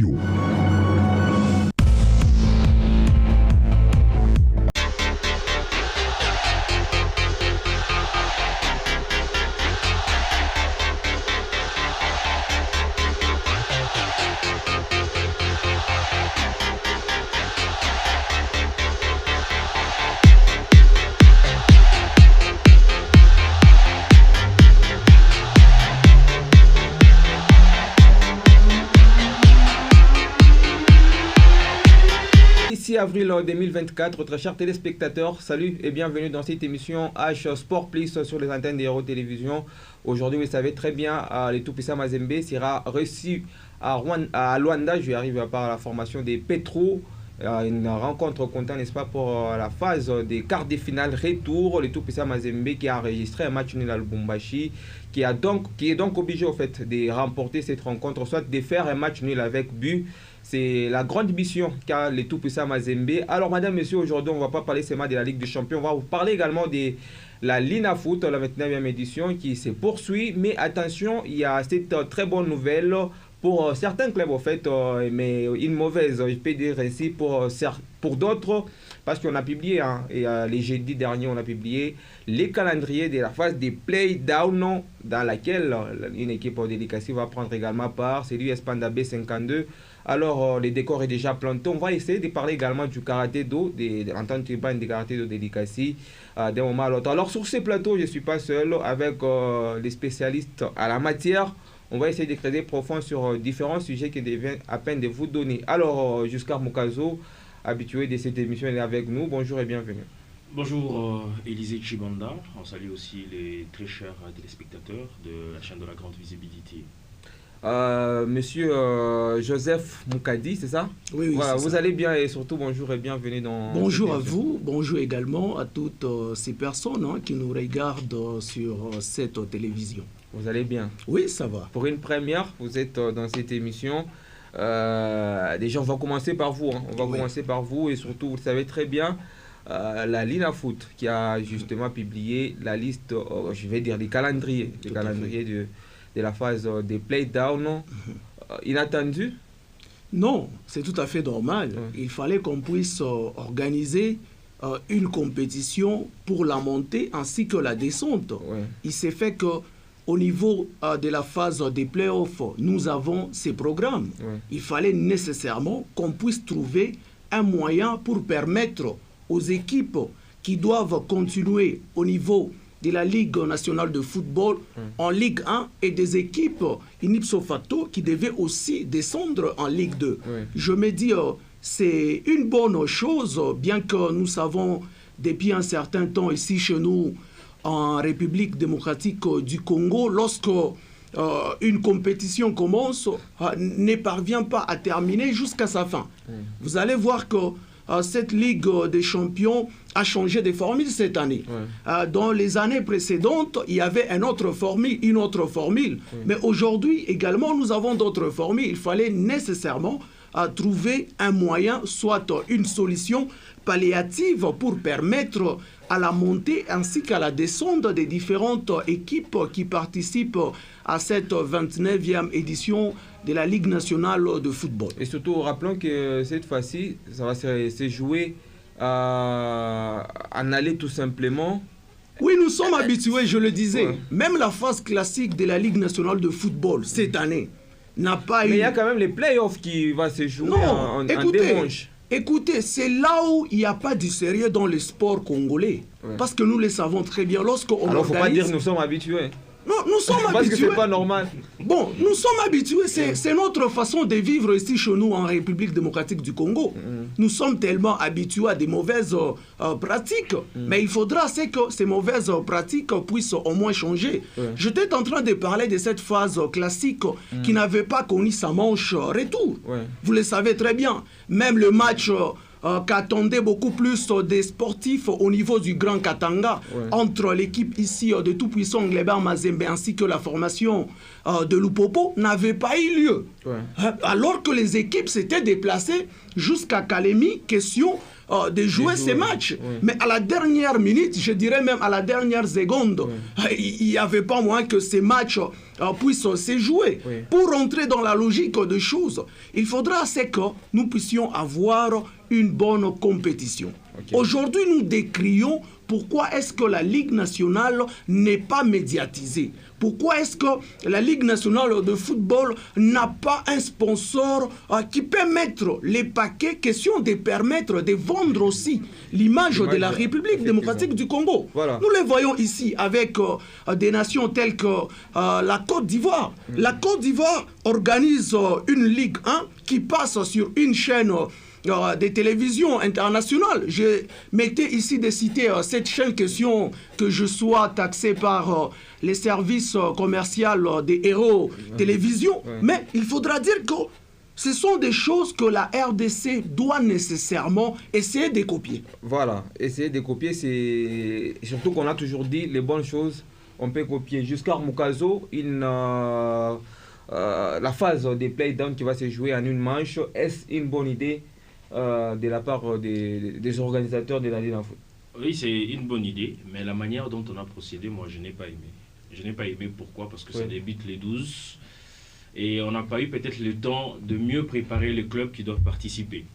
édition. Avril 2024, très chers téléspectateurs, salut et bienvenue dans cette émission H Sport Plus sur les antennes d'Héros Télévision. Aujourd'hui, vous le savez très bien, le tout-puissant Mazembe sera reçu à Luanda. Je vais arriver par la formation des Petro. Une rencontre comptant, n'est-ce pas, pour la phase des quarts de finale retour. Le tout-puissant Mazembe qui a enregistré un match nul à Lubumbashi, qui est donc obligé au fait de remporter cette rencontre, soit de faire un match nul avec but. C'est la grande mission qu'a le tout-puissant Mazembe. Alors, madame, monsieur, aujourd'hui, on ne va pas parler seulement de la Ligue des Champions. On va vous parler également de la Lina Foot, la 29e édition qui se poursuit. Mais attention, il y a cette très bonne nouvelle pour certains clubs, en fait, mais une mauvaise, je peux dire ainsi, pour d'autres. Parce qu'on a publié, et les jeudis derniers, on a publié les calendriers de la phase des play-down dans laquelle une équipe délicatée va prendre également part. C'est l'US Panda B52. Alors, le décor est déjà planté. On va essayer de parler également du karaté do, d'entendre une des karaté do délicatée d'un moment à l'autre. Alors, sur ces plateaux, je ne suis pas seul avec les spécialistes à la matière. On va essayer de creuser profond sur différents sujets qui deviennent à peine de vous donner. Alors, Jusqu'à Mukazo, habitué de cette émission, est avec nous. Bonjour et bienvenue. Bonjour Élisée Chibanda, on salue aussi les très chers téléspectateurs de la chaîne de la grande visibilité. Monsieur Joseph Moukadi, c'est ça? Oui, voilà, c'est vous ça. allez bien et surtout bonjour et bienvenue dans... Bonjour à vous, bonjour également à toutes ces personnes qui nous regardent sur cette télévision. Vous allez bien? Oui, ça va. Pour une première, vous êtes dans cette émission. Déjà, on va commencer par vous. On va commencer par vous et surtout, vous le savez très bien, la Lina Foot qui a justement publié la liste, je vais dire les calendriers de la phase des play-down. Inattendu? Non, c'est tout à fait normal. Il fallait qu'on puisse organiser une compétition pour la montée ainsi que la descente. Il s'est fait que au niveau de la phase des playoffs, nous avons ces programmes. Il fallait nécessairement qu'on puisse trouver un moyen pour permettre aux équipes qui doivent continuer au niveau de la Ligue nationale de football en Ligue 1 et des équipes in ipso facto qui devaient aussi descendre en Ligue 2. Je me dis, c'est une bonne chose, bien que nous savons depuis un certain temps ici chez nous, en République démocratique du Congo, lorsque une compétition commence, ne parvient pas à terminer jusqu'à sa fin. Vous allez voir que cette Ligue des champions a changé de formule cette année. Dans les années précédentes, il y avait une autre formule. Mais aujourd'hui également, nous avons d'autres formules. Il fallait nécessairement trouver un moyen, soit une solution palliative pour permettre à la montée ainsi qu'à la descente des différentes équipes qui participent à cette 29e édition de la Ligue nationale de football. Et surtout, rappelons que cette fois-ci, ça va se jouer en aller tout simplement. Oui, nous sommes habitués, je le disais. Même la phase classique de la Ligue nationale de football cette année n'a pas eu... Mais il y a quand même les playoffs qui vont se jouer en dimanche. Écoutez, c'est là où il n'y a pas du sérieux dans le sport congolais. Parce que nous le savons très bien. Lorsqu'on alors, il ne faut pas dire que nous sommes habitués. Non, nous sommes habitués. Parce que ce n'est pas normal. Bon, nous sommes habitués. C'est notre façon de vivre ici chez nous en République démocratique du Congo. Nous sommes tellement habitués à des mauvaises pratiques. Mais il faudra que ces mauvaises pratiques puissent au moins changer. J'étais en train de parler de cette phase classique qui n'avait pas connu sa manche retour. Vous le savez très bien. Même le match... qu'attendaient beaucoup plus des sportifs au niveau du Grand Katanga entre l'équipe ici de tout-puissant Gleba Mazembe ainsi que la formation de Lupopo n'avait pas eu lieu. Alors que les équipes s'étaient déplacées jusqu'à Kalemi, question de jouer ces matchs. Oui. Mais à la dernière minute, je dirais même à la dernière seconde, il n'y avait pas moyen que ces matchs puissent se jouer. Oui. Pour rentrer dans la logique des choses, il faudra que nous puissions avoir une bonne compétition. Okay. Aujourd'hui, nous décrions pourquoi est-ce que la Ligue nationale n'est pas médiatisée. Pourquoi est-ce que la Ligue nationale de football n'a pas un sponsor qui peut mettre les paquets, question de permettre de vendre aussi l'image de la République démocratique du Congo. Voilà. Nous les voyons ici avec des nations telles que la Côte d'Ivoire. La Côte d'Ivoire organise une Ligue 1 qui passe sur une chaîne des télévisions internationales. Je m'étais ici de citer cette chaîne question que je sois taxé par les services commerciaux des Héros Télévision. Mais il faudra dire que ce sont des choses que la RDC doit nécessairement essayer de copier. Voilà, essayer de copier, c'est surtout qu'on a toujours dit les bonnes choses, on peut copier. Jusqu'à Mukazo, la phase des play-down qui va se jouer en une manche, est-ce une bonne idée de la part des organisateurs de la Ligue en foot? Oui, c'est une bonne idée, mais la manière dont on a procédé, moi, je n'ai pas aimé. Je n'ai pas aimé, pourquoi? Parce que ça débute les 12 et on n'a pas eu peut-être le temps de mieux préparer les clubs qui doivent participer.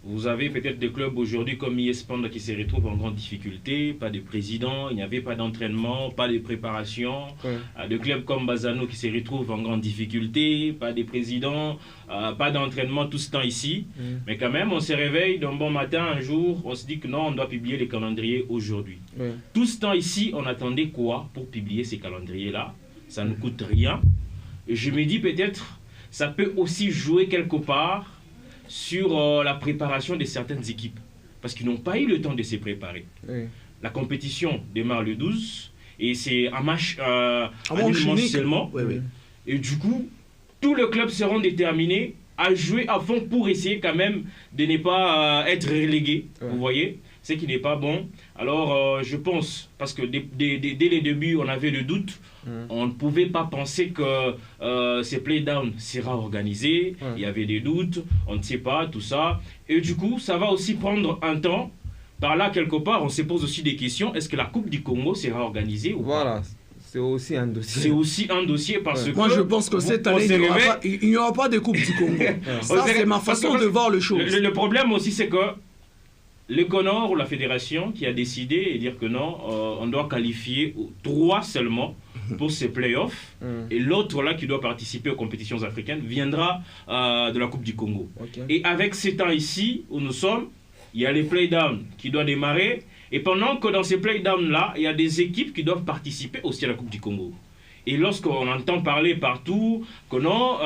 Vous avez peut-être des clubs aujourd'hui comme IS Panda qui se retrouvent en grande difficulté, pas de président, il n'y avait pas d'entraînement, pas de préparation. Des clubs comme Bazano qui se retrouvent en grande difficulté, pas de président, pas d'entraînement tout ce temps ici. Mais quand même, on se réveille d'un bon matin, un jour, on se dit que non, on doit publier les calendriers aujourd'hui. Tout ce temps ici, on attendait quoi pour publier ces calendriers-là? Ça ne coûte rien. Et je me dis peut-être, ça peut aussi jouer quelque part sur la préparation de certaines équipes, parce qu'ils n'ont pas eu le temps de se préparer. La compétition démarre le 12, et c'est un match seulement. Et du coup, tous les clubs seront déterminés à jouer à fond pour essayer quand même de ne pas être relégués. Vous voyez, ce qui n'est pas bon. Alors, je pense, parce que dès les débuts, on avait le doute, on ne pouvait pas penser que ces play-down sera organisé. Il y avait des doutes, on ne sait pas, tout ça. Et du coup, ça va aussi prendre un temps. Par là, quelque part, on se pose aussi des questions. Est-ce que la Coupe du Congo sera organisée ou pas? C'est aussi un dossier. C'est aussi un dossier parce que... Moi, je pense que cette année, il n'y aura pas de Coupe du Congo. Ça, c'est ma façon de voir les choses. Le problème aussi, c'est que le CONOR ou la fédération qui a décidé et dire que non, on doit qualifier 3 seulement pour ces playoffs, et l'autre là qui doit participer aux compétitions africaines viendra de la Coupe du Congo. Et avec ces temps ici où nous sommes, il y a les play-down qui doivent démarrer, et pendant que dans ces play-down là, il y a des équipes qui doivent participer aussi à la Coupe du Congo. Et lorsqu'on entend parler partout que non,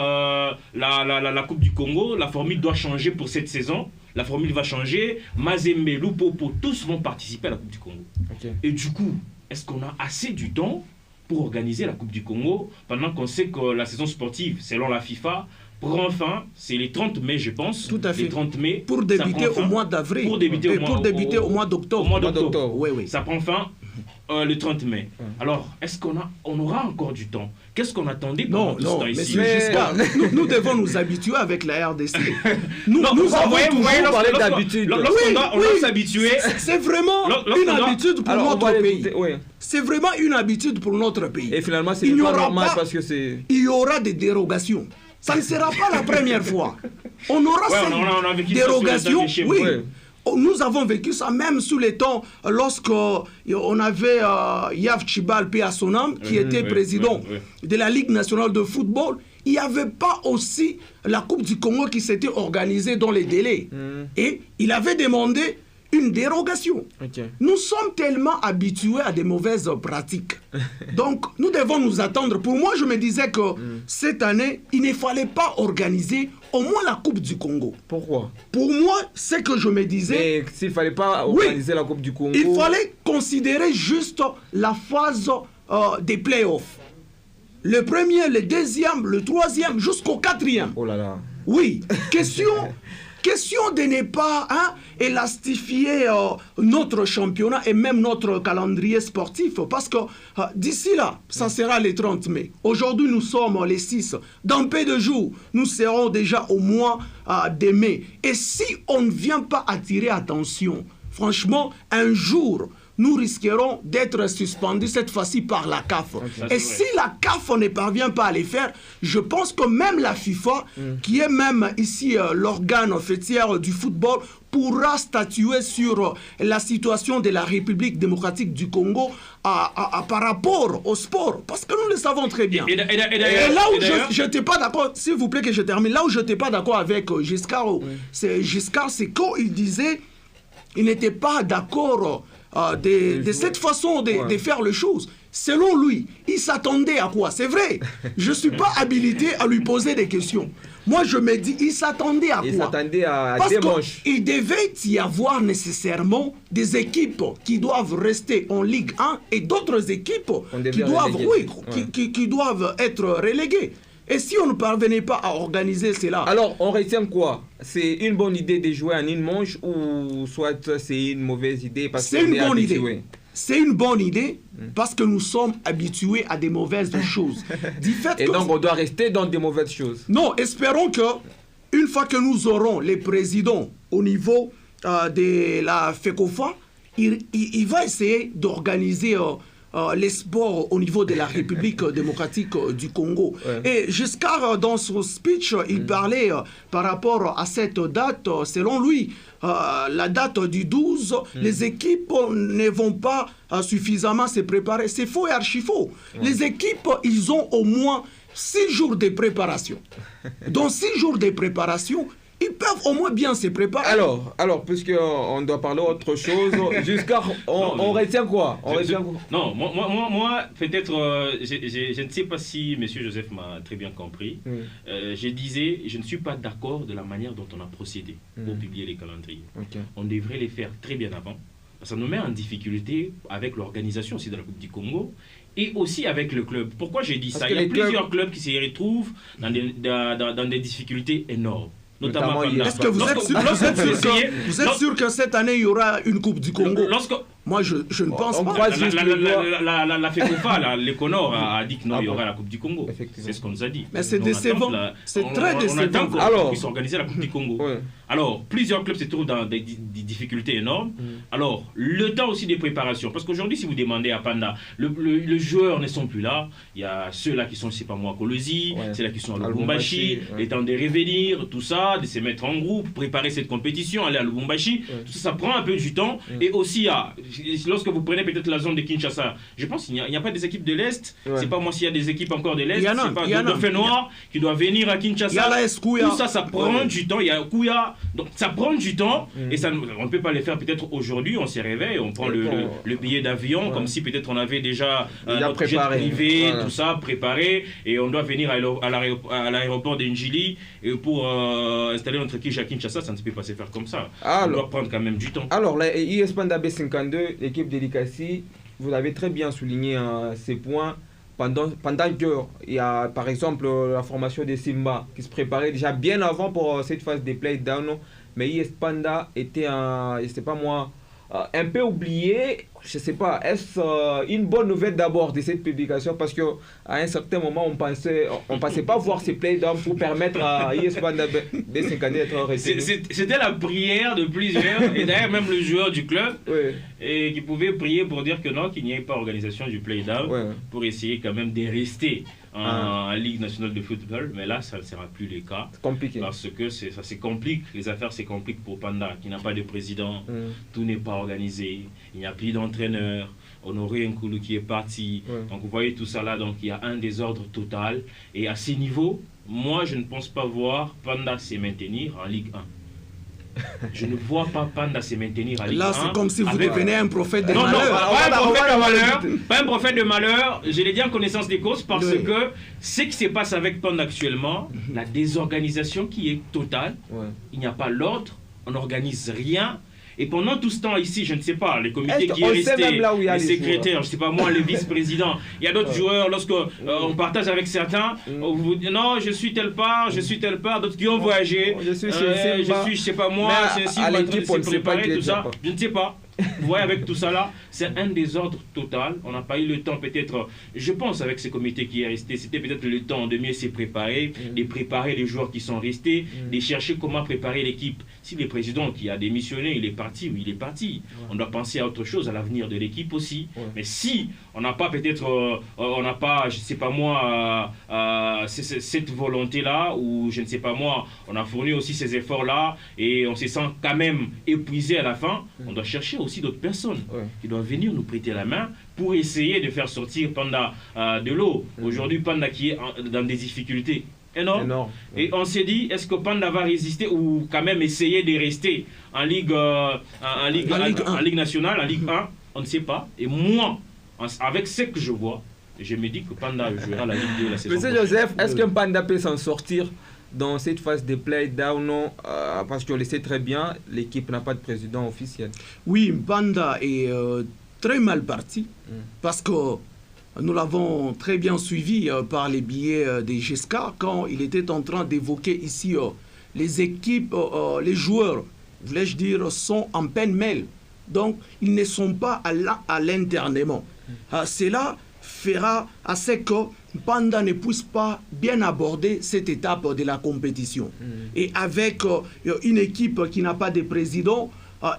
la Coupe du Congo, la formule doit changer pour cette saison, la formule va changer, Mazembe, Lupopo, tous vont participer à la Coupe du Congo. Et du coup, est-ce qu'on a assez du temps pour organiser la Coupe du Congo pendant qu'on sait que la saison sportive, selon la FIFA, prend fin, c'est les 30 mai, je pense. Tout à fait. Les 30 mai. Pour débuter au mois d'avril. Pour débuter au mois d'octobre. Au mois d'octobre. Oui. Ça prend fin le 30 mai. Alors, est-ce qu'on aura encore du temps? Qu'est-ce qu'on attendait pendant tout ce temps ici? Nous devons nous habituer avec la RDC. Nous avons toujours parlé d'habitude. Lorsqu'on doit s'habituer... C'est vraiment une habitude pour notre pays. C'est vraiment une habitude pour notre pays. Et finalement, c'est pas normal parce que c'est... Il y aura des dérogations. Ça ne sera pas la première fois. On aura ces dérogations. Nous avons vécu ça même sous les temps lorsqu'on avait Yav Chibal Péasonam qui était président de la Ligue nationale de football. Il n'y avait pas aussi la Coupe du Congo qui s'était organisée dans les délais. Et il avait demandé une dérogation. Nous sommes tellement habitués à des mauvaises pratiques. Donc, nous devons nous attendre. Pour moi, je me disais que cette année, il ne fallait pas organiser au moins la Coupe du Congo. Pourquoi? Pour moi, c'est que je me disais... Mais s'il ne fallait pas organiser la Coupe du Congo... Il fallait considérer juste la phase des playoffs. Le premier, le deuxième, le troisième, jusqu'au 4e. Oh là là. Oui, question question de ne pas élastifier notre championnat et même notre calendrier sportif, parce que d'ici là, ça sera le 30 mai. Aujourd'hui, nous sommes les 6. Dans peu de jours, nous serons déjà au mois de mai. Et si on ne vient pas attirer attention, franchement, un jour, nous risquerons d'être suspendus cette fois-ci par la CAF. Okay. Et si la CAF ne parvient pas à les faire, je pense que même la FIFA, qui est même ici l'organe fêtière du football, pourra statuer sur la situation de la République démocratique du Congo par rapport au sport. Parce que nous le savons très bien. Et là où je n'étais pas d'accord, s'il vous plaît que je termine, là où je n'étais pas d'accord avec Giscard, c'est quand il disait qu'il n'était pas d'accord de cette façon de faire les choses. Selon lui, il s'attendait à quoi? C'est vrai, je ne suis pas habilité à lui poser des questions. Moi, je me dis, il s'attendait à quoi? Il s'attendait à parce des manches. Il devait y avoir nécessairement des équipes qui doivent rester en Ligue 1 et d'autres équipes qui doivent être reléguées. Et si on ne parvenait pas à organiser cela... Alors, on retient quoi? C'est une bonne idée de jouer en une manche ou soit c'est une mauvaise idée parce c'est une bonne idée. C'est une bonne idée parce que nous sommes habitués à des mauvaises choses. Et donc, on doit rester dans des mauvaises choses. Non, espérons que une fois que nous aurons les présidents au niveau de la FECOFA, il va essayer d'organiser... les sports au niveau de la République démocratique du Congo. Et Giscard, dans son speech, il parlait par rapport à cette date, selon lui, la date du 12, les équipes ne vont pas suffisamment se préparer. C'est faux et archi-faux. Les équipes, ils ont au moins 6 jours de préparation. Dans 6 jours de préparation, ils peuvent au moins bien se préparer. Alors puisqu'on doit parler autre chose, jusqu'à on retient quoi? Non, moi peut-être, je ne sais pas si M. Joseph m'a très bien compris. Je disais, je ne suis pas d'accord de la manière dont on a procédé pour publier les calendriers. On devrait les faire très bien avant. Ça nous met en difficulté avec l'organisation aussi de la Coupe du Congo et aussi avec le club. Pourquoi j'ai dit ça? Il y a plusieurs clubs qui se retrouvent dans des difficultés énormes. Notamment est-ce que vous êtes sûr que cette année il y aura une Coupe du Congo? Moi, je ne pense pas. La FECOFA, l'Econor a dit que non, il y aura la Coupe du Congo. C'est ce qu'on nous a dit. Mais c'est décevant. C'est très décevant. Alors, puisse organiser la Coupe du Congo. Alors, plusieurs clubs se trouvent dans des difficultés énormes. Alors, le temps aussi des préparations. Parce qu'aujourd'hui, si vous demandez à Panda, les joueurs ne sont plus là. Il y a ceux-là qui sont, je ne sais pas moi, à Kolosi, ceux-là qui sont à Lubumbashi, le temps de revenir, tout ça, de se mettre en groupe, préparer cette compétition, aller à Lubumbashi. Tout ça, ça prend un peu du temps. Et aussi, lorsque vous prenez peut-être la zone de Kinshasa, je pense qu'il n'y a pas des équipes de l'Est. C'est pas moi s'il y a des équipes encore de l'Est. C'est pas le Dauphin Noir qui doit venir à Kinshasa. Tout ça, ça prend du temps. Il y a Kouya. Donc ça prend du temps et ça, on ne peut pas les faire peut-être aujourd'hui. On se réveille, on prend le billet d'avion comme si peut-être on avait déjà notre jet privé, tout ça préparé et on doit venir à l'aéroport de Njili pour installer notre quiche à Kinshasa. Ça ne peut pas se faire comme ça. Ça doit prendre quand même du temps. Alors, la IS Panda B52, l'équipe d'Elikassi, vous avez très bien souligné ces points. Pendant qu'il y a par exemple la formation des Simba qui se préparait déjà bien avant pour cette phase des play-down, mais IS Panda était je sais pas moi, un peu oublié. Je sais pas, est-ce une bonne nouvelle d'abord de cette publication parce qu'à un certain moment on pensait pas voir ces play-down pour permettre à IS Panda B52 d'être retenu. C'était la prière de plusieurs et d'ailleurs même le joueur du club et qui pouvait prier pour dire que non, qu'il n'y ait pas organisation du play-down pour essayer quand même de rester en Ligue nationale de football, mais là ça ne sera plus le cas. C'est compliqué. Parce que ça se complique, les affaires se compliquent pour Panda qui n'a pas de président, tout n'est pas organisé, il n'y a plus d'entraîneur, Honoré Nkoulou qui est parti, donc vous voyez tout ça là, donc il y a un désordre total et à ce niveau, moi je ne pense pas voir Panda se maintenir en Ligue 1. Je ne vois pas Panda se maintenir à Ligue 1. Là, c'est comme si vous deveniez un prophète de malheur. Non, pas un prophète de malheur. Je l'ai dit en connaissance des causes parce que ce qui se passe avec Panda actuellement, la désorganisation qui est totale, il n'y a pas l'ordre, on n'organise rien. Et pendant tout ce temps ici, je ne sais pas, les comités qui est resté, les secrétaires, je ne sais pas moi, les vice-présidents, il y a d'autres joueurs, lorsque on partage avec certains, on vous dit non, je suis telle part, d'autres qui ont voyagé, je suis, je sais pas moi, à l'équipe, on ne sait pas tout ça, je ne sais pas. Vous voyez, avec tout ça là, c'est un désordre total. On n'a pas eu le temps, peut-être, je pense, avec ce comité qui est resté, c'était peut-être le temps de mieux se préparer, de préparer les joueurs qui sont restés, de chercher comment préparer l'équipe. Si le président qui a démissionné, il est parti, oui, il est parti. On doit penser à autre chose, à l'avenir de l'équipe aussi. Mais si on n'a pas peut-être, on n'a pas, je ne sais pas moi, cette volonté-là, ou je ne sais pas moi, on a fourni aussi ces efforts-là, et on se sent quand même épuisé à la fin, on doit chercher aussi d'autres personnes qui doivent venir nous prêter la main pour essayer de faire sortir Panda de l'eau. Aujourd'hui, Panda qui est dans des difficultés énormes. Et on s'est dit, est-ce que Panda va résister ou quand même essayer de rester en Ligue, en Ligue nationale, en Ligue 1? On ne sait pas. Et moi, avec ce que je vois, je me dis que Panda jouera la Ligue 2 la saison prochaine. Monsieur Joseph, est-ce qu'un Panda peut s'en sortir dans cette phase de play-down, parce qu'on le sait très bien, l'équipe n'a pas de président officiel? Oui, Panda est très mal parti, parce que nous l'avons très bien suivi par les billets des GSK, quand il était en train d'évoquer ici les équipes, les joueurs, voulais-je dire, sont en peine mêle. Donc, ils ne sont pas à l'internement. Cela fera à ce que Panda ne puisse pas bien aborder cette étape de la compétition. Et avec une équipe qui n'a pas de président,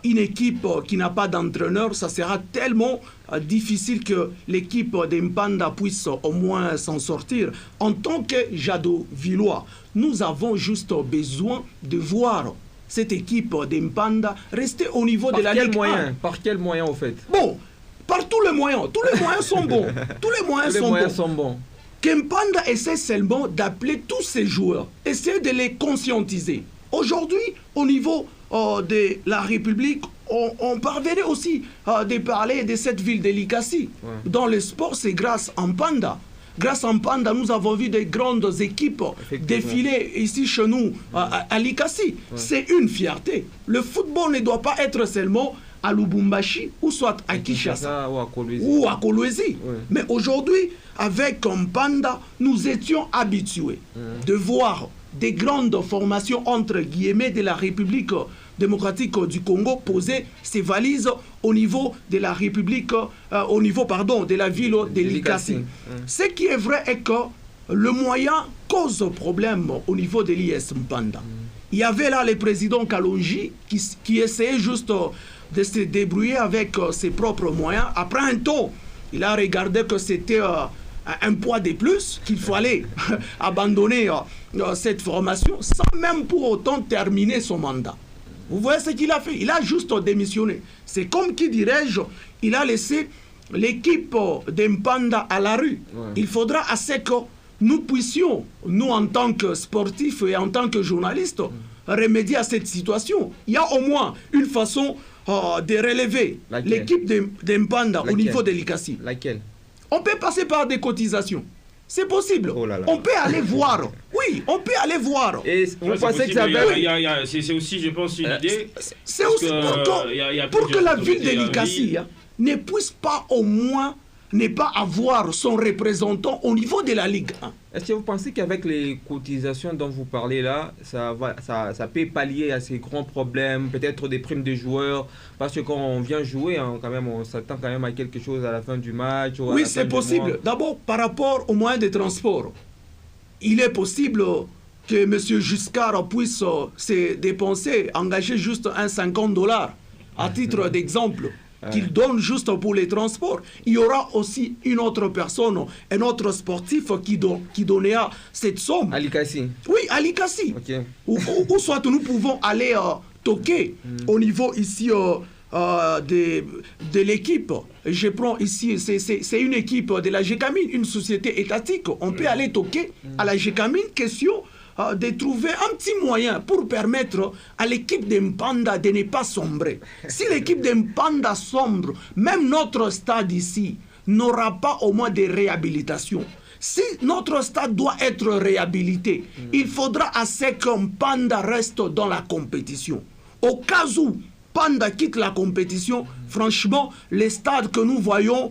une équipe qui n'a pas d'entraîneur, ça sera tellement difficile que l'équipe d'Mpanda puisse au moins s'en sortir. En tant que Jadovillois, nous avons juste besoin de voir cette équipe d'Mpanda rester au niveau de la Ligue 1. Par quel moyen, au fait? Bon, par tous les moyens. Tous les moyens sont bons. Tous les moyens sont bons. Kempanda essaie seulement d'appeler tous ces joueurs, essayer de les conscientiser. Aujourd'hui, au niveau de la République, on parvenait aussi de parler de cette ville de Likasi. Dans le sport, c'est grâce à Mpanda. Grâce à Mpanda, nous avons vu des grandes équipes défiler ici chez nous, à Likasi. C'est une fierté. Le football ne doit pas être seulement à Lubumbashi ou soit à Kinshasa ou à Kolwezi. Mais aujourd'hui, avec Mpanda, nous étions habitués de voir des grandes formations entre guillemets de la République démocratique du Congo poser ses valises au niveau de la République, au niveau, pardon, de la ville de Likasi. Ce qui est vrai est que le moyen cause problème au niveau de l'IS Mpanda. Il y avait là le président Kalonji qui essayait juste de se débrouiller avec ses propres moyens. Après un temps, il a regardé que c'était un poids de plus, qu'il fallait abandonner cette formation sans même pour autant terminer son mandat. Vous voyez ce qu'il a fait? Il a juste démissionné. C'est comme qui dirais-je, il a laissé l'équipe d'Mpanda à la rue. Il faudra à ce que nous puissions, nous en tant que sportifs et en tant que journalistes, remédier à cette situation. Il y a au moins une façon de relever l'équipe d'Mpanda au niveau de Likasi. Laquelle? On peut passer par des cotisations. C'est possible. Oh là là. On peut aller voir. Oui, on peut aller voir. Et vous pensez que ça va... C'est aussi, je pense, une idée. C'est aussi pour que la ville de Likasi ne puisse pas au moins ne pas avoir son représentant au niveau de la Ligue 1. Est-ce que vous pensez qu'avec les cotisations dont vous parlez là, ça peut pallier à ces grands problèmes, peut-être des primes de joueurs, parce que quand on vient jouer, hein, quand même, on s'attend quand même à quelque chose à la fin du match. Oui, c'est possible. D'abord, par rapport aux moyens de transport, il est possible que M. Giscard puisse se dépenser, engager juste un $50 à titre d'exemple. Qu'il donne juste pour les transports. Il y aura aussi une autre personne, un autre sportif qui donnera cette somme. À Likasi. Oui, à Likasi. Ou soit nous pouvons aller toquer au niveau ici de l'équipe. Je prends ici, c'est une équipe de la GECAMINE, une société étatique. On peut aller toquer à la GECAMINE, question de trouver un petit moyen pour permettre à l'équipe d'Mpanda de ne pas sombrer. Si l'équipe d'Mpanda sombre, même notre stade ici n'aura pas au moins de réhabilitation. Si notre stade doit être réhabilité, il faudra assez qu'Mpanda reste dans la compétition. Au cas où Panda quitte la compétition, franchement, les stades que nous voyons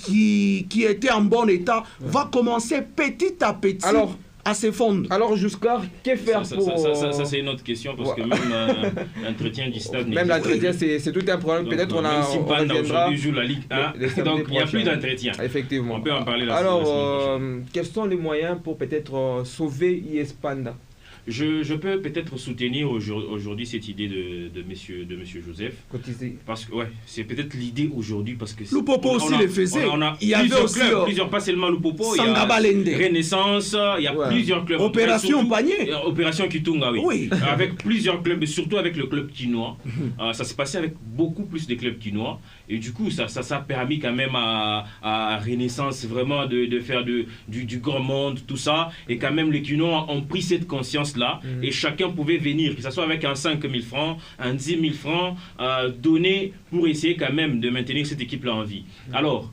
qui étaient en bon état va commencer petit à petit à s'effondrer. Alors, Juscar, que faire pour... Ça c'est une autre question, parce que même l'entretien du stade... Même l'entretien, c'est tout un problème. Peut-être on même si Panda aujourd'hui joue la Ligue 1, donc il n'y a plus d'entretien. Effectivement. On peut en parler Alors, quels sont les moyens pour peut-être sauver IS Panda? Je peux peut-être soutenir aujourd'hui cette idée de monsieur Joseph. Cotisé. Parce que c'est peut-être l'idée aujourd'hui, parce que Lupopo aussi le faisait. Il y avait aussi plusieurs, pas seulement Lupopo, il y a Renaissance, il y a plusieurs clubs. Opération Panier. Opération Kitunga, oui. Avec plusieurs clubs, et surtout avec le club quinois. Ça s'est passé avec beaucoup plus de clubs quinois. Et du coup, ça a permis quand même à Renaissance vraiment de faire du grand monde, tout ça. Et quand même, les quinois ont pris cette conscience-là. Et chacun pouvait venir, que ce soit avec un 5 000 francs, un 10 000 francs, donné pour essayer quand même de maintenir cette équipe-là en vie. Alors,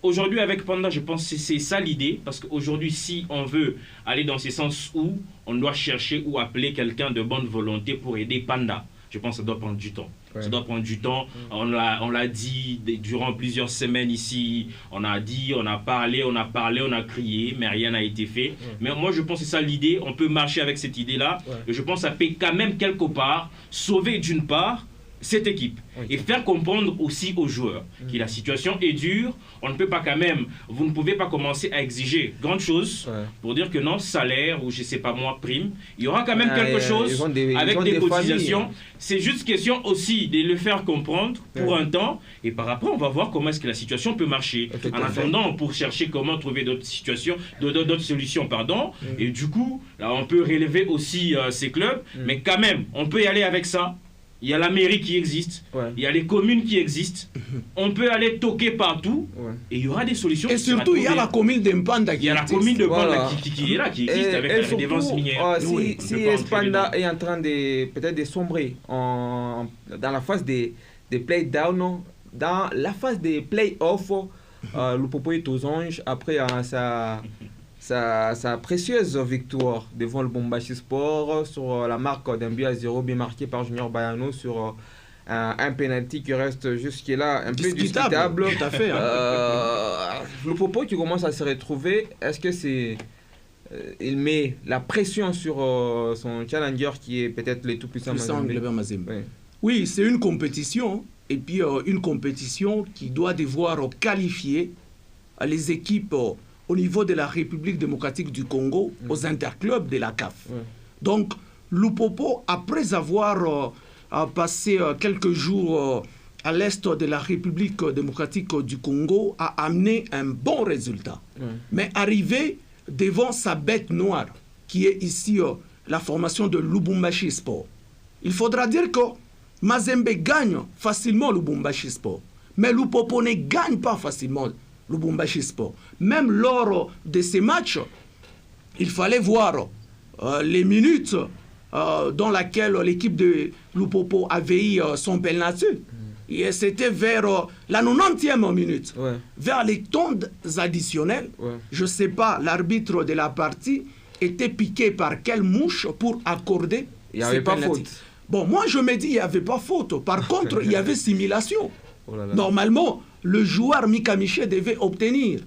aujourd'hui avec Panda, je pense que c'est ça l'idée, parce qu'aujourd'hui, si on veut aller dans ce sens où on doit chercher ou appeler quelqu'un de bonne volonté pour aider Panda, je pense que ça doit prendre du temps. Ça doit prendre du temps. On l'a dit durant plusieurs semaines ici. On a dit, on a parlé, on a crié, mais rien n'a été fait. Mais moi, je pense que c'est ça l'idée. On peut marcher avec cette idée-là. Et je pense que ça peut quand même quelque part sauver d'une part cette équipe et faire comprendre aussi aux joueurs que la situation est dure. On ne peut pas quand même, vous ne pouvez pas commencer à exiger grande chose pour dire que non, salaire ou je sais pas moi, prime. Il y aura quand même quelque chose avec des cotisations. C'est juste question aussi de le faire comprendre pour un temps, et par après on va voir comment est-ce que la situation peut marcher. En attendant, pour chercher comment trouver d'autres situations, d'autres solutions, pardon. Et du coup, là, on peut relever aussi ces clubs, mais quand même, on peut y aller avec ça. Il y a la mairie qui existe, il y a les communes qui existent, on peut aller toquer partout et il y aura des solutions. Et surtout, il y a la commune de Mpanda qui existe. Il y a la commune de Mpanda qui est là, qui existe avec la redevance minière. Si Espanda est en train de peut-être de sombrer dans la phase des play-down, dans la phase des play-off, Lupopo est aux anges après sa précieuse victoire devant le Lubumbashi Sport sur la marque d'un but à 0 bien marqué par Junior Bayano sur un penalty qui reste jusque-là un peu discutable. Tout à fait. Lupopo qui commence à se retrouver, est-ce que c'est... il met la pression sur son challenger qui est peut-être le tout-puissant Mazembe. Oui, c'est une compétition, et puis une compétition qui doit devoir qualifier les équipes au niveau de la République démocratique du Congo, aux interclubs de la CAF. Donc, Lupopo, après avoir passé quelques jours à l'est de la République démocratique du Congo, a amené un bon résultat. Mais arrivé devant sa bête noire, qui est ici la formation de Lubumbashi Sport, il faudra dire que Mazembe gagne facilement Lubumbashi Sport, mais Lupopo ne gagne pas facilement Lubumbashi Sport. Même lors de ces matchs, il fallait voir les minutes dans lesquelles l'équipe de Lupopo avait eu son penalty. Et c'était vers la 90e minute. Vers les temps additionnels, je ne sais pas, l'arbitre de la partie était piqué par quelle mouche pour accorder. Il n'y avait pas faute. Bon, moi je me dis, il n'y avait pas faute. Par contre, il y avait simulation. Normalement, le joueur Mika Miché devait obtenir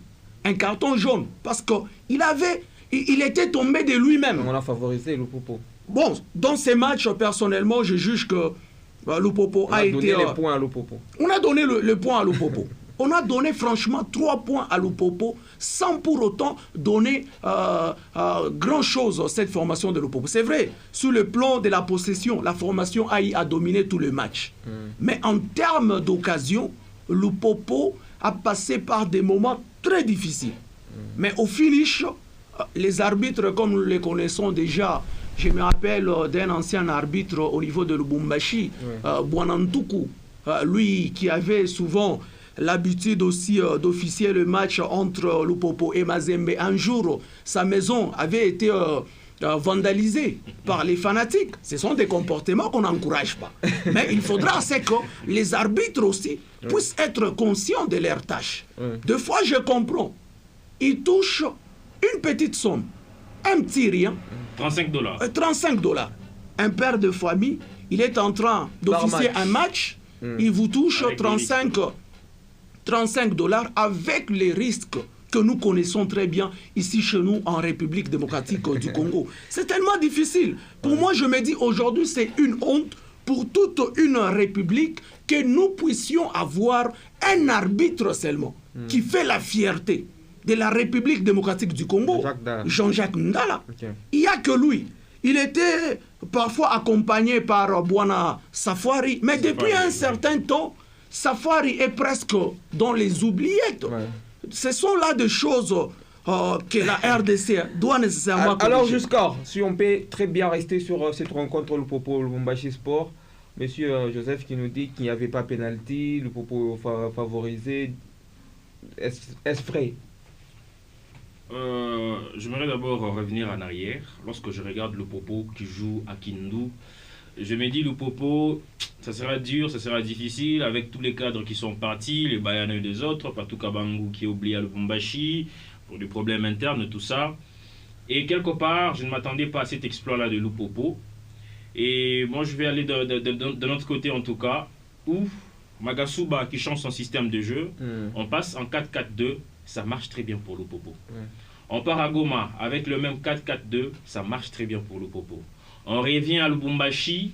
un carton jaune parce qu'il était tombé de lui-même. On a favorisé Lupopo. Bon, dans ces matchs, personnellement, je juge que Lupopo a été... On a donné les points à Lupopo. On a donné le point à Lupopo. On a donné franchement 3 points à Lupopo sans pour autant donner grand-chose à cette formation de Lupopo. C'est vrai, sur le plan de la possession, la formation a dominé tout le match. Mais en termes d'occasion, Lupopo a passé par des moments très difficiles. Mais au finish, les arbitres, comme nous les connaissons déjà, je me rappelle d'un ancien arbitre au niveau de Lubumbashi, Bwanantuku, lui qui avait souvent l'habitude aussi d'officier le match entre Lupopo et Mazembe. Un jour, sa maison avait été vandalisée par les fanatiques. Ce sont des comportements qu'on n'encourage pas. Mais il faudra que les arbitres aussi puissent être conscients de leurs tâches. Des fois, je comprends. Ils touchent une petite somme, un petit rien. $35. 35 $. Un père de famille il est en train d'officier un match, il vous touche 35 $, avec les risques que nous connaissons très bien ici chez nous en République démocratique du Congo. C'est tellement difficile. Pour moi, je me dis aujourd'hui, c'est une honte pour toute une république que nous puissions avoir un arbitre seulement qui fait la fierté de la République démocratique du Congo, Jean-Jacques Ndala. Il n'y a que lui. Il était parfois accompagné par Bwana Safari, mais depuis un certain temps, Safari est presque dans les oubliettes. Ce sont là des choses que la RDC doit nécessairement corriger. Alors jusqu'à, si on peut très bien rester sur cette rencontre Lupopo-Lubumbashi Sport, Monsieur Joseph qui nous dit qu'il n'y avait pas pénalty, Lupopo favorisé, est-ce vrai? J'aimerais d'abord revenir en arrière. Lorsque je regarde Lupopo qui joue à Kindu, je me dis Lupopo, ça sera dur, ça sera difficile avec tous les cadres qui sont partis, les Bayanais des autres, Patou Kabangu qui est oublié à Lubumbashi pour des problèmes internes, tout ça. Et quelque part, je ne m'attendais pas à cet exploit-là de Lupopo. Et moi, je vais aller de notre côté en tout cas, où Magasuba qui change son système de jeu, on passe en 4-4-2, ça marche très bien pour Lupopo. On part à Goma avec le même 4-4-2, ça marche très bien pour Lupopo. On revient à Lubumbashi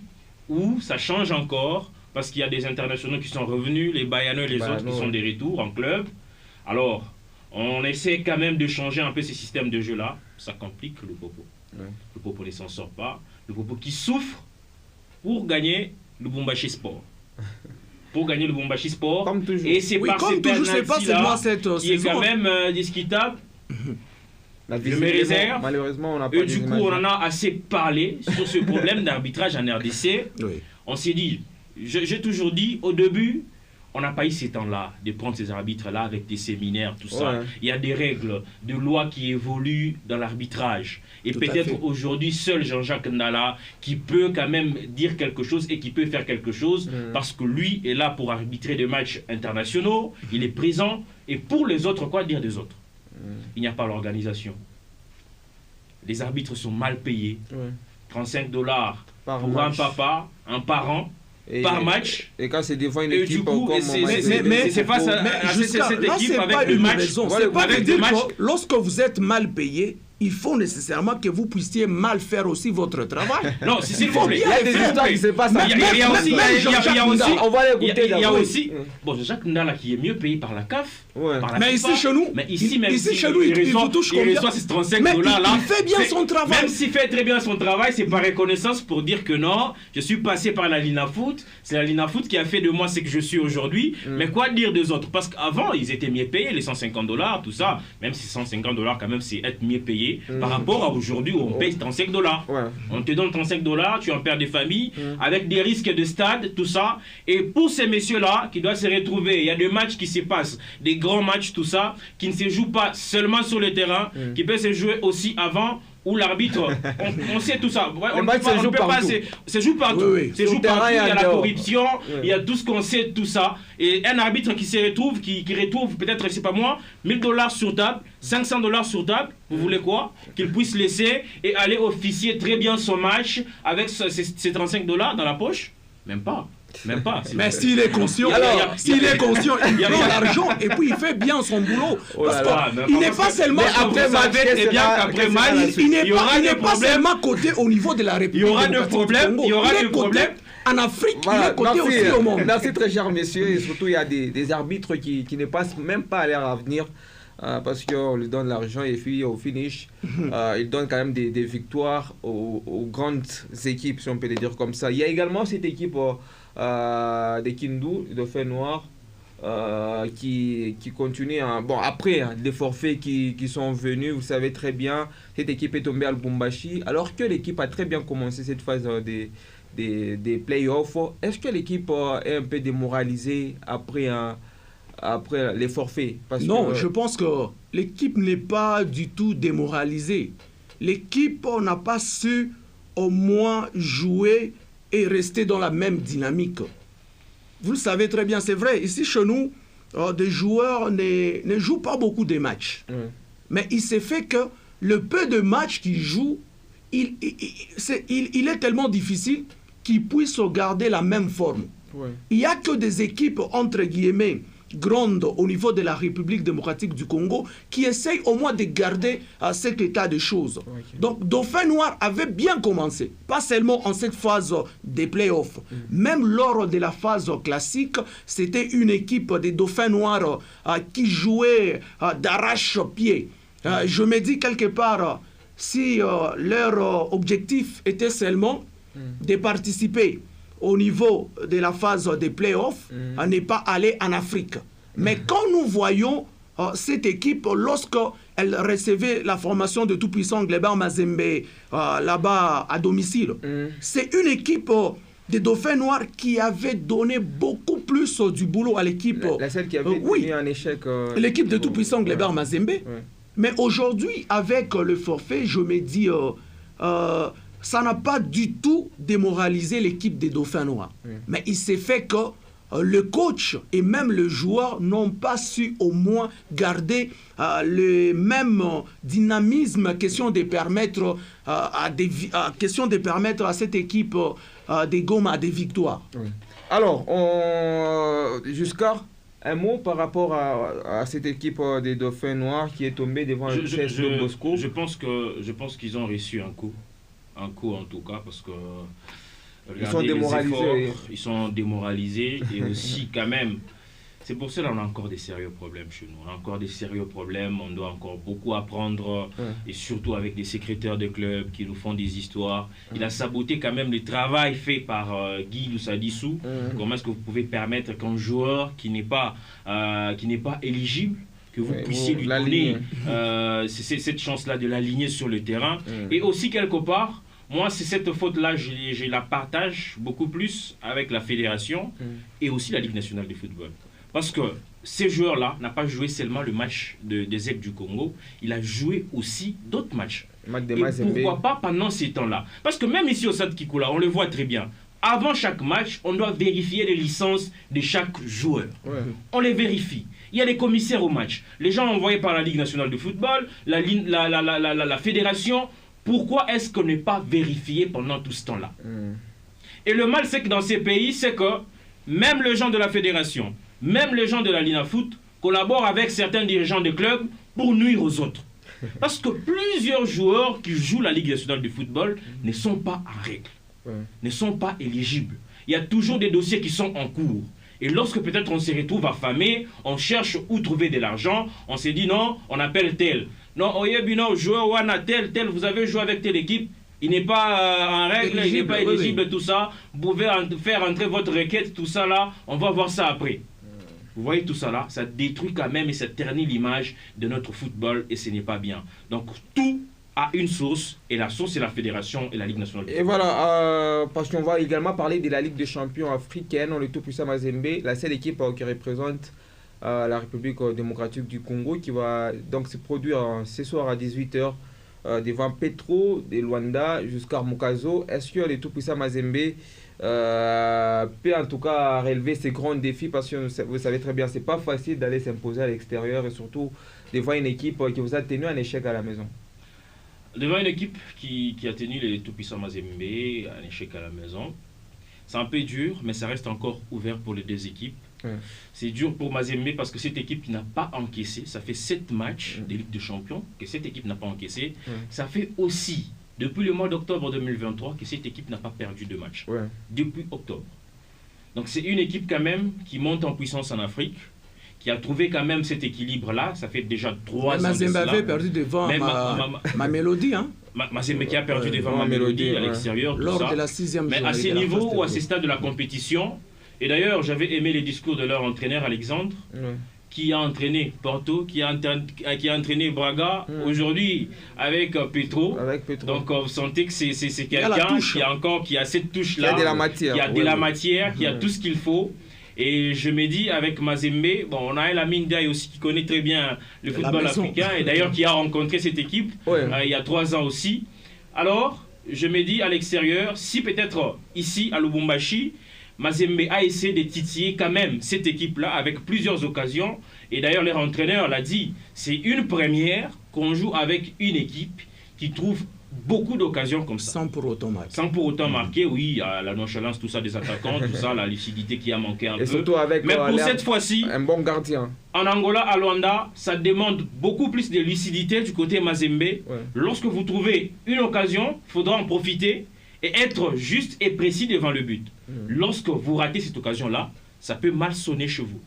où ça change encore parce qu'il y a des internationaux qui sont revenus, les Bayanais et les autres qui sont des retours en club. Alors, on essaie quand même de changer un peu ces systèmes de jeu-là. Ça complique Lupopo. Lupopo ne s'en sort pas. Lupopo qui souffre pour gagner Lubumbashi Sport. Pour gagner Lubumbashi Sport. Comme toujours. Et c'est par ces pénaltys-là qui est quand même discutable. Je me réserve. Malheureusement, on n'a pas et du coup, on en a assez parlé sur ce problème d'arbitrage en RDC. On s'est dit, j'ai toujours dit, au début, on n'a pas eu ces temps-là de prendre ces arbitres-là avec des séminaires, tout ça. Il y a des règles, des lois qui évoluent dans l'arbitrage. Et peut-être aujourd'hui, seul Jean-Jacques Ndala qui peut quand même dire quelque chose et qui peut faire quelque chose parce que lui est là pour arbitrer des matchs internationaux, il est présent. Et pour les autres, quoi dire des autres? Il n'y a pas l'organisation. Les arbitres sont mal payés. 35 $ pour un papa, un parent, par match. Et quand c'est devant une équipe comme c'est face à cette équipe avec des matchs. C'est pas de dire que lorsque vous êtes mal payé, il faut nécessairement que vous puissiez mal faire aussi votre travail. Non, s'il vous plaît. Il y a des histoires qui se passent. Il y a aussi Jacques Ndala qui est mieux payé par la CAF. Mais ici chez nous, il vous touche combien? Il reçoit ces 35 $ là. Il fait bien son travail. Même s'il fait très bien son travail, c'est par reconnaissance pour dire que non, je suis passé par la Linafoot. C'est la Linafoot qui a fait de moi ce que je suis aujourd'hui. Mais quoi dire des autres? Parce qu'avant, ils étaient mieux payés, les 150 $, tout ça. Même si 150 $ quand même, c'est être mieux payé. Par rapport à aujourd'hui où on paye 35 $. On te donne 35 $, tu en perds des familles, avec des risques de stade, tout ça. Et pour ces messieurs-là qui doivent se retrouver, il y a des matchs qui se passent, des grands matchs, tout ça, qui ne se jouent pas seulement sur le terrain, qui peuvent se jouer aussi avant, où l'arbitre, on sait tout ça. On ne peut pas, se joue partout. Se joue partout, il y a la corruption, il y a tout ce qu'on sait, tout ça. Et un arbitre qui se retrouve, qui retrouve peut-être, je ne sais pas moi, 1000 $ sur table, 500 $ sur table, vous voulez quoi? Qu'il puisse laisser et aller officier très bien son match avec ces 35 $ dans la poche? Même pas. Même pas. Mais s'il est conscient, il prend l'argent et puis il fait bien son boulot. Il n'est pas seulement après match, il n'est pas seulement coté au niveau de la République. Il y aura des problèmes. Il y aura des problèmes. En Afrique, il est coté aussi au monde. Merci très cher messieurs. Et surtout, il y a des arbitres qui ne passent même pas à leur avenir. Parce qu'on lui donne l'argent et puis au finish, il donne quand même des victoires aux grandes équipes, si on peut le dire comme ça. Il y a également cette équipe de Kindu, de Fait Noir, qui continue. Bon, après, les forfaits qui sont venus, vous savez très bien, cette équipe est tombée à Lubumbashi, alors que l'équipe a très bien commencé cette phase des playoffs. Est-ce que l'équipe est un peu démoralisée après les forfaits? Non, je pense que l'équipe n'est pas du tout démoralisée. L'équipe n'a pas su au moins jouer et rester dans la même dynamique. Vous le savez très bien, c'est vrai. Ici, chez nous, des joueurs ne jouent pas beaucoup de matchs. Mais il s'est fait que le peu de matchs qu'ils jouent, il est tellement difficile qui puissent garder la même forme. Ouais. Il n'y a que des équipes, entre guillemets, grandes au niveau de la République démocratique du Congo qui essayent au moins de garder cet état de choses. Okay. Donc, Dauphin Noir avait bien commencé, pas seulement en cette phase des playoffs. Même lors de la phase classique, c'était une équipe des Dauphins Noirs qui jouait d'arrache-pied. Je me dis quelque part, si leur objectif était seulement de participer au niveau de la phase des playoffs, à ne pas aller en Afrique. Mais quand nous voyons cette équipe, lorsqu'elle recevait la formation de tout-puissant Glebert Mazembe là-bas à domicile, c'est une équipe des Dauphins Noirs qui avait donné beaucoup plus du boulot à l'équipe. La celle qui avait mis en échec. L'équipe de tout-puissant Glebert Mazembe. Mais aujourd'hui, avec le forfait, je me dis... ça n'a pas du tout démoralisé l'équipe des Dauphins Noirs. Mais il s'est fait que le coach et même le joueur n'ont pas su au moins garder le même dynamisme, question de permettre à cette équipe des Goma à des victoires. Alors, jusqu'à un mot par rapport à cette équipe des Dauphins Noirs qui est tombée devant le CS de Bosco. Je pense qu'ils ont reçu un coup en tout cas, parce que ils sont démoralisés. Ils sont démoralisés et aussi quand même, c'est pour cela qu'on a encore des sérieux problèmes chez nous. On a encore des sérieux problèmes, on doit encore beaucoup apprendre, et surtout avec des secrétaires de clubs qui nous font des histoires. Il a saboté quand même le travail fait par Guy Lussadissou. Comment est-ce que vous pouvez permettre qu'un joueur qui n'est pas éligible, que vous puissiez lui donner cette chance-là de l'aligner sur le terrain. Et aussi, quelque part, moi, c'est cette faute-là, je la partage beaucoup plus avec la fédération et aussi la Ligue nationale de football. Parce que ces joueurs-là n'ont pas joué seulement le match des Aigles du Congo, il a joué aussi d'autres matchs. Et pourquoi pas pendant ces temps-là? Parce que même ici au Stade Kikoula, on le voit très bien. Avant chaque match, on doit vérifier les licences de chaque joueur. On les vérifie. Il y a des commissaires au match. Les gens envoyés par la Ligue nationale de football, la fédération. Pourquoi est-ce qu'on n'est pas vérifié pendant tout ce temps-là? Et le mal, c'est que dans ces pays, c'est que même les gens de la fédération, même les gens de la Lina Foot collaborent avec certains dirigeants de clubs pour nuire aux autres. Parce que plusieurs joueurs qui jouent la Ligue nationale de football ne sont pas en règle, ne sont pas éligibles. Il y a toujours des dossiers qui sont en cours. Et lorsque peut-être on se retrouve affamé, on cherche où trouver de l'argent, on se dit non, on appelle tel. Non, Oyebino, joueur Wana, tel, vous avez joué avec telle équipe, il n'est pas en règle, il n'est pas éligible, tout ça. Vous pouvez faire entrer votre requête, tout ça là, on va voir ça après. Vous voyez tout ça là, ça détruit quand même et ça ternit l'image de notre football et ce n'est pas bien. Donc tout a une source et la source c'est la fédération et la Ligue nationale. Et voilà, parce qu'on va également parler de la Ligue des champions africaine, on est tout puissant Mazembe, la seule équipe qui représente la République démocratique du Congo qui va donc se produire ce soir à 18h devant Petro de Luanda jusqu'à Mukazo. Est-ce que les tout puissants Mazembe peut en tout cas relever ces grands défis, parce que vous savez très bien c'est pas facile d'aller s'imposer à l'extérieur et surtout devant une équipe qui vous a tenu un échec à la maison? Devant une équipe qui a tenu les tout-puissants Mazembe un échec à la maison, c'est un peu dur, mais ça reste encore ouvert pour les deux équipes. C'est dur pour Mazembe parce que cette équipe qui n'a pas encaissé, ça fait 7 matchs de Ligue des Champions que cette équipe n'a pas encaissé. Ça fait aussi, depuis le mois d'octobre 2023, que cette équipe n'a pas perdu de match. Depuis octobre. Donc c'est une équipe quand même qui monte en puissance en Afrique, qui a trouvé quand même cet équilibre-là. Ça fait déjà 3 ans. Mazembe avait perdu devant ma Mélodie. Hein? Mazembe qui a perdu devant ma Mélodie à l'extérieur. Lors de la 6e journée. Mais à ces niveaux ou à ces stades de la compétition, et d'ailleurs j'avais aimé les discours de leur entraîneur Alexandre, qui a entraîné Porto, qui a entraîné Braga, aujourd'hui avec Petro. Donc vous sentez que c'est quelqu'un qui a cette touche-là, qui a de la matière, qui a tout ce qu'il faut. Et je me dis, avec Mazembe, bon, on a Lamine Ndiaye aussi qui connaît très bien le football africain, et d'ailleurs qui a rencontré cette équipe il y a 3 ans aussi. Alors, je me dis à l'extérieur, si peut-être ici à Lubumbashi, Mazembe a essayé de titiller quand même cette équipe-là avec plusieurs occasions. Et d'ailleurs, leur entraîneur l'a dit, c'est une première qu'on joue avec une équipe qui trouve beaucoup d'occasions comme ça. Sans pour autant marquer. Sans pour autant marquer, oui, il y a la nonchalance, tout ça des attaquants, tout ça, la lucidité qui a manqué un peu. Surtout avec, mais pour cette fois-ci, un bon gardien. En Angola, à Luanda, ça demande beaucoup plus de lucidité du côté Mazembe. Ouais. Lorsque vous trouvez une occasion, il faudra en profiter et être juste et précis devant le but. Lorsque vous ratez cette occasion-là, ça peut mal sonner chez vous.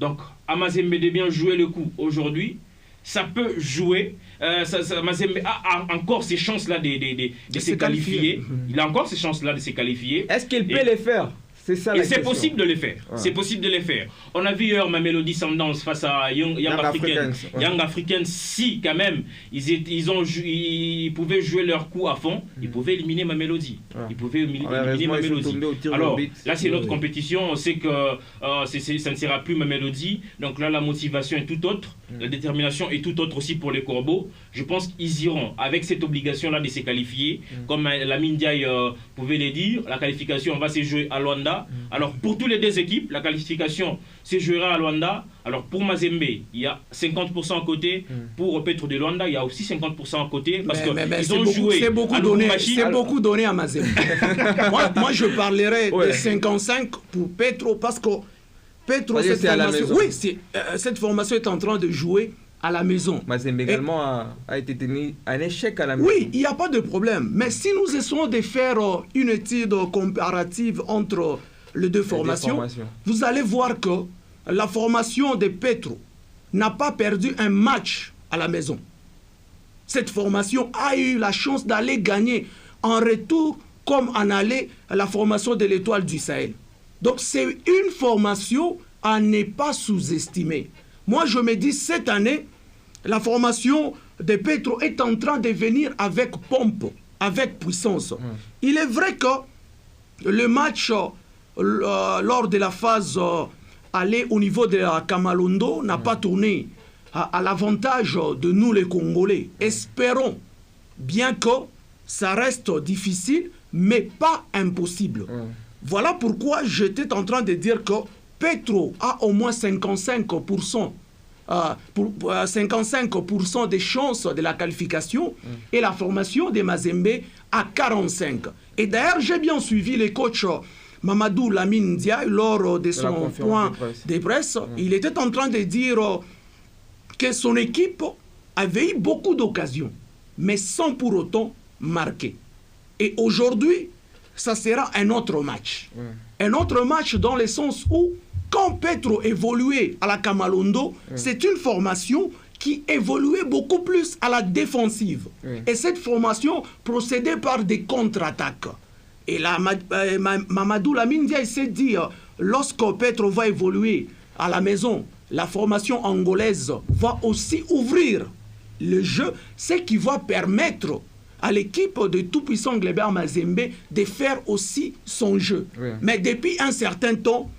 Donc, à Mazembe de bien jouer le coup aujourd'hui, ça peut jouer. Mazembe a encore ces chances-là de se qualifier. Il a encore ces chances-là de se qualifier. Est-ce qu'il peut les faire? Et c'est possible de les faire. Ouais. C'est possible de les faire. On a vu hier Mamelodi Sundowns face à Young Africans. Ouais. Young Africans, si quand même, ils pouvaient jouer leur coup à fond, ils pouvaient éliminer Mamelodi. Ouais. Ils pouvaient éliminer Mamelodi. Alors là, c'est notre compétition. On sait que ça ne sera plus Mamelodi. Donc là, la motivation est tout autre. La détermination est tout autre aussi pour les Corbeaux. Je pense qu'ils iront avec cette obligation-là de se qualifier. Comme Lamine Ndiaye pouvait le dire, la qualification va se jouer à Luanda. Alors pour tous les deux équipes, la qualification se jouera à Luanda. Alors pour Mazembe, il y a 50% à côté. Pour Petro de Luanda, il y a aussi 50% à côté. Parce qu'ils ont joué. C'est beaucoup donné à Mazembe. moi, je parlerai de 55 pour Petro parce que Petro, cette formation est en train de jouer à la maison. Mazembe également a été tenu un échec à la maison. Oui, il n'y a pas de problème. Mais si nous essayons de faire une étude comparative entre les deux formations, vous allez voir que la formation de Petro n'a pas perdu un match à la maison. Cette formation a eu la chance d'aller gagner en retour comme en aller à la formation de l'Étoile du Sahel. Donc c'est une formation à ne pas sous-estimer. Moi, je me dis, cette année, la formation de Petro est en train de venir avec pompe, avec puissance. Il est vrai que le match, lors de la phase aller au niveau de la Kamalondo, n'a pas tourné à l'avantage de nous, les Congolais. Espérons, bien que ça reste difficile, mais pas impossible. Voilà pourquoi j'étais en train de dire que Petro a au moins 55% 55% des chances de la qualification et la formation de Mazembe à 45%. Et d'ailleurs, j'ai bien suivi les coachs Mamadou Lamine Ndiaye lors de son point de presse. Il était en train de dire que son équipe avait eu beaucoup d'occasions, mais sans pour autant marquer. Et aujourd'hui, ça sera un autre match. Un autre match dans le sens où, quand Petro évoluait à la Kamalondo, c'est une formation qui évoluait beaucoup plus à la défensive. Et cette formation procédait par des contre-attaques. Et là, Mamadou Lamine Ndiaye s'est dit, lorsque Petro va évoluer à la maison, la formation angolaise va aussi ouvrir le jeu, ce qui va permettre à l'équipe de tout-puissant Glebert Mazembe de faire aussi son jeu. Mais depuis un certain temps,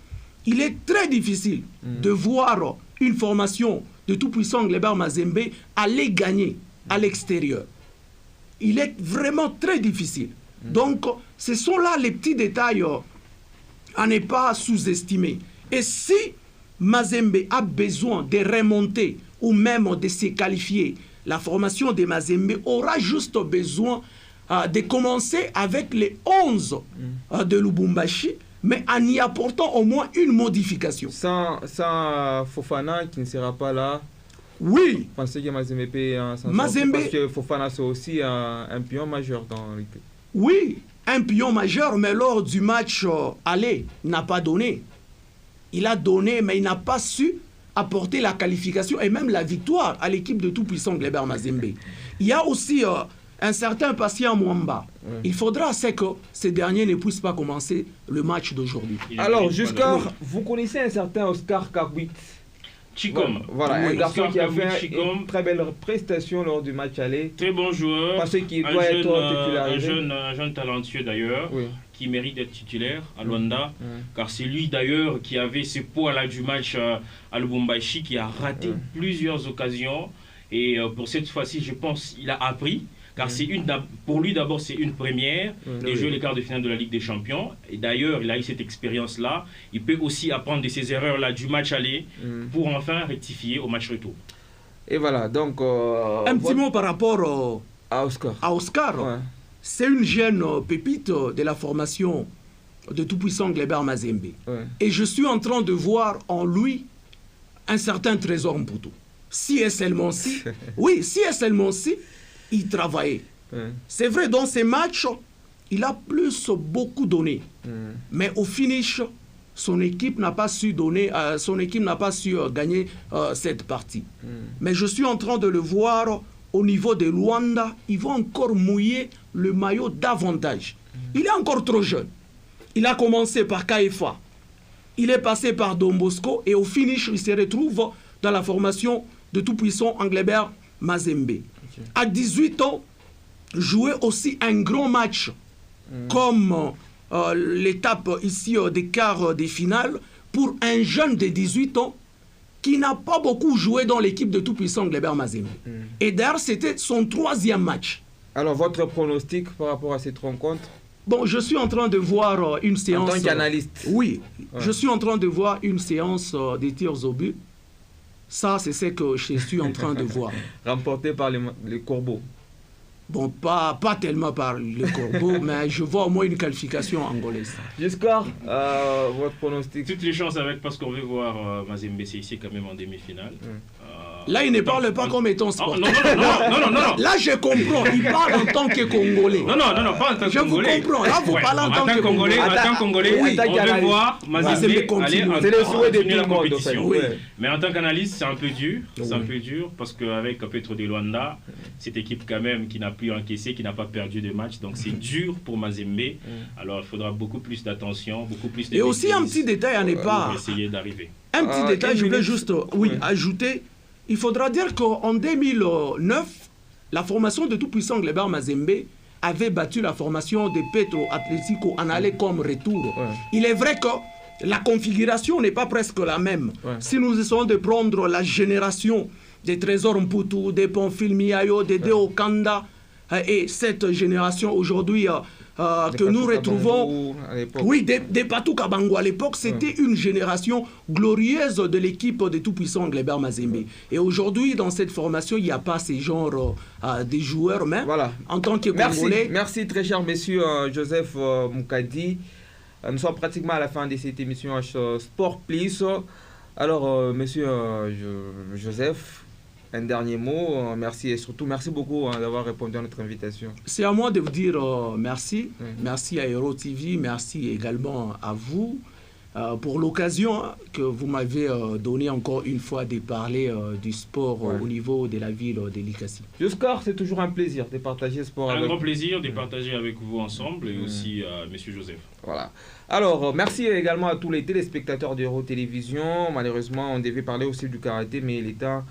il est très difficile de voir une formation de tout-puissant Glebert Mazembe aller gagner à l'extérieur. Il est vraiment très difficile. Donc, ce sont là les petits détails à ne pas sous-estimer. Et si Mazembe a besoin de remonter ou même de se qualifier, la formation de Mazembe aura juste besoin de commencer avec les 11 de Lubumbashi, mais en y apportant au moins une modification. Sans Fofana qui ne sera pas là. Oui. Vous pensez que Mazembe peut Mazembe, parce que Fofana c'est aussi un pion majeur dans l'équipe. Oui, un pion majeur, mais lors du match aller, il n'a pas donné. Il a donné, mais il n'a pas su apporter la qualification et même la victoire à l'équipe de tout-puissant Glebert Mazembe. Il y a aussi un certain Patient Mwamba. Il faudra que ces derniers ne puissent pas commencer le match d'aujourd'hui. Alors, jusqu'à vous connaissez un certain Oscar Karbit Chicom. Voilà, un garçon qui a fait une très belle prestation lors du match aller. Très bon joueur. Parce qu'il doit être titularisé. Un jeune talentueux d'ailleurs, qui mérite d'être titulaire à Luanda. Car c'est lui d'ailleurs qui avait ce poids-là du match à Lubumbashi, qui a raté plusieurs occasions. Et pour cette fois-ci, je pense qu'il a appris. Car pour lui d'abord, c'est une première de jouer les quarts de finale de la Ligue des Champions. Et d'ailleurs, il a eu cette expérience-là. Il peut aussi apprendre de ces erreurs-là du match aller pour enfin rectifier au match retour. Et voilà, donc... un petit mot par rapport À Oscar. À Oscar. Ouais. C'est une jeune pépite de la formation de tout-puissant Glebert Mazembe. Ouais. Et je suis en train de voir en lui un certain trésor Mputu. Si et seulement si, oui, si et seulement si, il travaillait. Ouais. C'est vrai, dans ces matchs, il a beaucoup donné. Mais au finish, son équipe n'a pas su donner, gagner cette partie. Mais je suis en train de le voir au niveau de Luanda, ils vont encore mouiller le maillot davantage. Il est encore trop jeune. Il a commencé par KFA. Il est passé par Don Bosco et au finish, il se retrouve dans la formation de tout-puissant Anglebert Mazembe. Okay. À 18 ans, jouer aussi un grand match comme l'étape ici des quarts des finales pour un jeune de 18 ans qui n'a pas beaucoup joué dans l'équipe de tout-puissant Glebert Mazembe. Et d'ailleurs, c'était son 3e match. Alors, votre pronostic par rapport à cette rencontre? Bon, je suis en train de voir une séance... En tant qu'analyste. Oui, je suis en train de voir une séance des tirs au but. Ça, c'est ce que je suis en train de voir. Remporté par les Corbeaux. Bon, pas tellement par les Corbeaux, mais je vois au moins une qualification angolaise. Jusqu'à votre pronostic? Toutes les chances avec, parce qu'on veut voir Mazembe ici quand même en demi-finale. Là, il ne parle pas comme étant sportif. Non. Là, je comprends. Il parle en tant que Congolais. Non, pas en tant que Congolais. Je vous comprends. Là, vous parlez en tant que Congolais. En tant que Congolais, oui, on veut voir Mazembe aller continuer la compétition. Oui. Mais en tant qu'analyste, c'est un peu dur. C'est un peu dur parce qu'avec Petro de Luanda, cette équipe quand même qui n'a plus encaissé, qui n'a pas perdu de match, donc c'est dur pour Mazembe. Alors, il faudra beaucoup plus d'attention, beaucoup plus de... Et aussi un petit détail à ne pas... Pour essayer d'arriver. Un petit détail, je voulais juste ajouter... Il faudra dire qu'en 2009, la formation de tout-puissant Glebert Mazembe avait battu la formation de Petro Atlético en aller comme retour. Ouais. Il est vrai que la configuration n'est pas presque la même. Ouais. Si nous essayons de prendre la génération des Trésors Mputu, des Pamphile Miayo, des Deo Kanda, et cette génération aujourd'hui que nous retrouvons, oui, des Patou Kabango à l'époque, c'était une génération glorieuse de l'équipe de tout-puissant Glebert Mazembe. Et aujourd'hui, dans cette formation, il n'y a pas ces genres de joueurs, mais en tant que Congolais... Merci très cher monsieur Joseph Moukadi. Nous sommes pratiquement à la fin de cette émission Sport Plus. Alors, monsieur Joseph, un dernier mot, merci et surtout merci beaucoup d'avoir répondu à notre invitation. C'est à moi de vous dire merci. Merci à Hero TV, merci également à vous pour l'occasion que vous m'avez donnée encore une fois de parler du sport au niveau de la ville de Likasi. Jusqu'à, c'est toujours un plaisir de partager le sport avec vous. Un grand plaisir de partager avec vous ensemble et aussi à monsieur Joseph. Voilà. Alors, merci également à tous les téléspectateurs d'Hero Télévision. Malheureusement, on devait parler aussi du karaté, mais l'État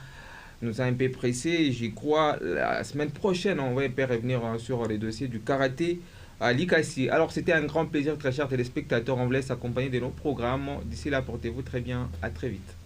nous a un peu pressé. J'y crois, la semaine prochaine, on va revenir sur les dossiers du karaté à Likasi. Alors, c'était un grand plaisir, très chers téléspectateurs. On vous laisse accompagner de nos programmes. D'ici là, portez-vous très bien. À très vite.